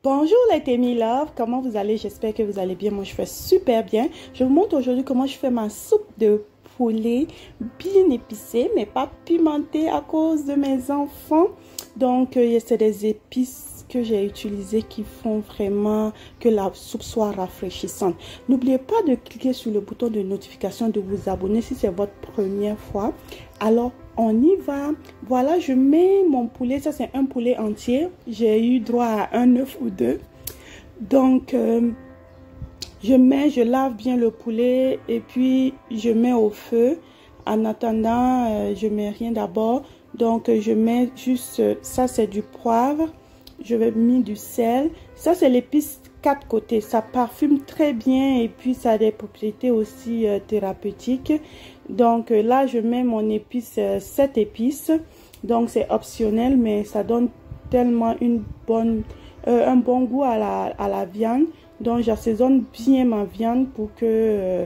Bonjour les Temi Love, comment vous allez? J'espère que vous allez bien. Moi je fais super bien. Je vous montre aujourd'hui comment je fais ma soupe de poulet bien épicée mais pas pimentée à cause de mes enfants. Donc c'est des épices que j'ai utilisées qui font vraiment que la soupe soit rafraîchissante. N'oubliez pas de cliquer sur le bouton de notification, de vous abonner si c'est votre première fois. Alors on y va. Voilà, je mets mon poulet. Ça, c'est un poulet entier. J'ai eu droit à un œuf ou deux. Donc, je lave bien le poulet et puis je mets au feu. En attendant, je mets rien d'abord. Donc, je mets juste, ça c'est du poivre. Je vais mettre du sel. Ça, c'est l'épice 4 côtés. Ça parfume très bien et puis ça a des propriétés aussi thérapeutiques. Donc là, je mets mon épice, 7 épices. Donc c'est optionnel, mais ça donne tellement un bon goût à la viande. Donc j'assaisonne bien ma viande pour que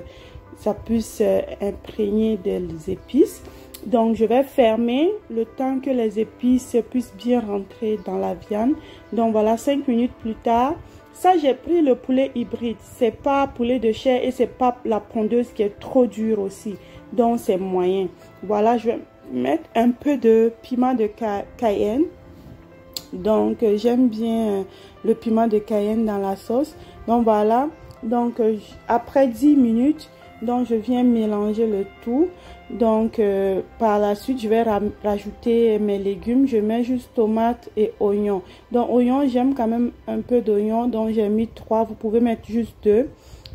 ça puisse imprégner des épices. Donc je vais fermer le temps que les épices puissent bien rentrer dans la viande. Donc voilà, 5 minutes plus tard. Ça, j'ai pris le poulet hybride. C'est pas poulet de chair et c'est pas la pondeuse qui est trop dure aussi. Donc c'est moyen. Voilà, je vais mettre un peu de piment de cayenne. Donc j'aime bien le piment de cayenne dans la sauce. Donc voilà. Donc après 10 minutes, donc je viens mélanger le tout. Donc par la suite, je vais rajouter mes légumes. Je mets juste tomates et oignons. Donc oignons, j'aime quand même un peu d'oignons. Donc j'ai mis 3. Vous pouvez mettre juste 2.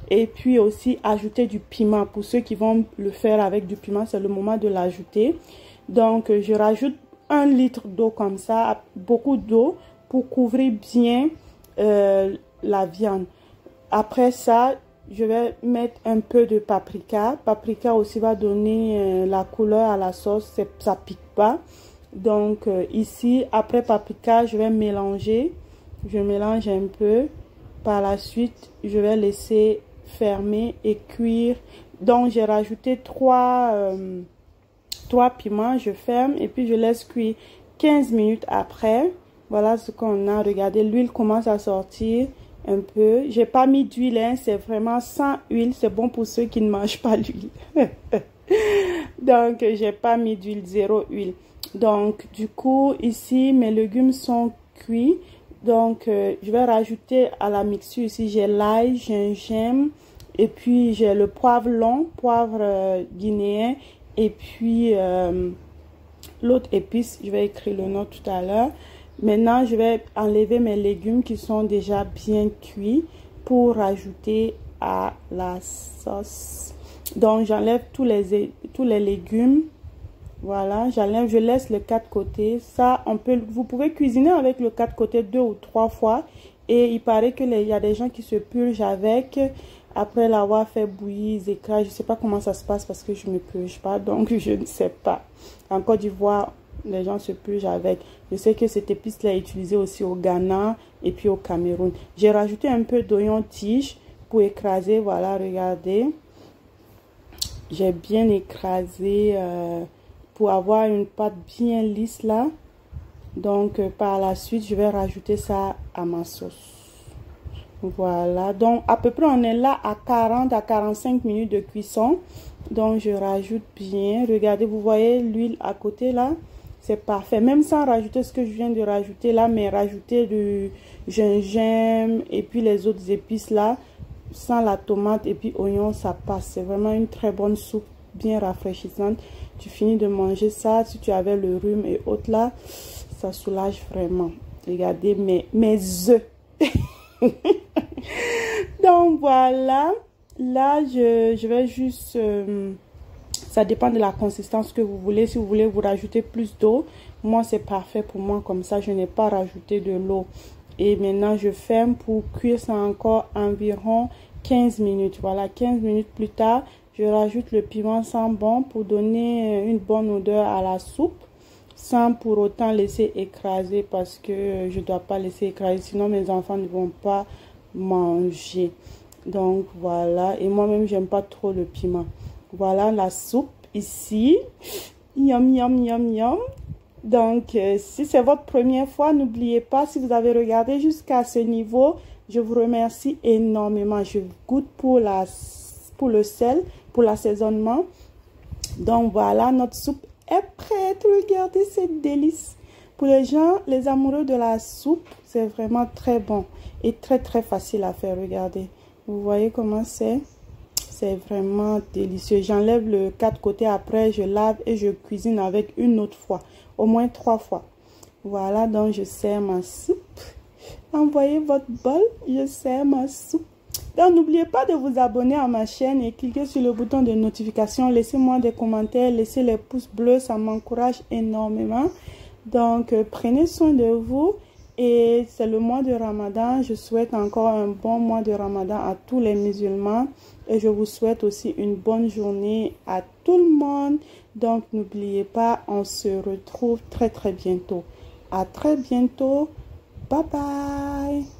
Et puis aussi ajouter du piment. Pour ceux qui vont le faire avec du piment, c'est le moment de l'ajouter. Donc je rajoute 1 litre d'eau comme ça, beaucoup d'eau pour couvrir bien la viande. Après ça, je vais mettre un peu de paprika. Paprika aussi va donner la couleur à la sauce, ça pique pas. Donc ici, après paprika, je vais mélanger. Je mélange un peu. Par la suite, je vais laisser fermer et cuire. Donc j'ai rajouté 3 piments, je ferme et puis je laisse cuire 15 minutes après. Voilà ce qu'on a. Regardez, l'huile commence à sortir un peu. J'ai pas mis d'huile, hein, c'est vraiment sans huile. C'est bon pour ceux qui ne mangent pas l'huile. Donc j'ai pas mis d'huile, 0 huile. Donc du coup ici mes légumes sont cuits. Donc je vais rajouter à la mixture ici, j'ai l'ail, gingembre et puis j'ai le poivre long, poivre guinéen et puis l'autre épice, je vais écrire le nom tout à l'heure. Maintenant je vais enlever mes légumes qui sont déjà bien cuits pour rajouter à la sauce. Donc j'enlève tous les légumes. Voilà, j'enlève, je laisse les 4 côtés. Ça, vous pouvez cuisiner avec le 4 côtés 2 ou 3 fois. Et il paraît que il y a des gens qui se purgent avec. Après l'avoir fait bouillir, ils écrasent. Je ne sais pas comment ça se passe parce que je ne me purge pas. Donc, je ne sais pas. En Côte d'Ivoire, les gens se purgent avec. Je sais que cette épice-là est utilisée aussi au Ghana et puis au Cameroun. J'ai rajouté un peu d'oignon tige pour écraser. Voilà, regardez. J'ai bien écrasé pour avoir une pâte bien lisse là. Donc par la suite je vais rajouter ça à ma sauce. Voilà, donc à peu près on est là à 40 à 45 minutes de cuisson. Donc je rajoute bien, regardez, vous voyez l'huile à côté là, c'est parfait. Même sans rajouter ce que je viens de rajouter là, mais rajouter du gingembre et puis les autres épices là, sans la tomate et puis oignon, ça passe. C'est vraiment une très bonne soupe, bien rafraîchissante. Tu finis de manger ça, si tu avais le rhume et autres là, ça soulage vraiment. Regardez mes œufs. Donc voilà, là je vais juste, ça dépend de la consistance que vous voulez. Si vous voulez vous rajouter plus d'eau, moi c'est parfait pour moi comme ça, je n'ai pas rajouté de l'eau. Et maintenant je ferme pour cuire ça encore environ 15 minutes. Voilà, 15 minutes plus tard, je rajoute le piment sans bon pour donner une bonne odeur à la soupe, sans pour autant laisser écraser parce que je ne dois pas laisser écraser, sinon mes enfants ne vont pas manger. Donc voilà, et moi-même j'aime pas trop le piment. Voilà la soupe ici. Yum, yum, yum, yum. Donc, si c'est votre première fois, n'oubliez pas, si vous avez regardé jusqu'à ce niveau, je vous remercie énormément. Je goûte pour le sel, pour l'assaisonnement. Donc, voilà, notre soupe est prête. Regardez cette délice. Pour les gens, les amoureux de la soupe, c'est vraiment très bon et très, très facile à faire. Regardez. Vous voyez comment c'est? C'est vraiment délicieux. J'enlève le 4 côtés après, je lave et je cuisine avec une autre fois. Au moins 3 fois. Voilà, donc je sers ma soupe. Envoyez votre bol, je sers ma soupe. Donc n'oubliez pas de vous abonner à ma chaîne et cliquez sur le bouton de notification. Laissez-moi des commentaires, laissez les pouces bleus, ça m'encourage énormément. Donc prenez soin de vous. Et c'est le mois de Ramadan. Je souhaite encore un bon mois de Ramadan à tous les musulmans. Et je vous souhaite aussi une bonne journée à tout le monde. Donc, n'oubliez pas, on se retrouve très, très bientôt. À très bientôt. Bye bye.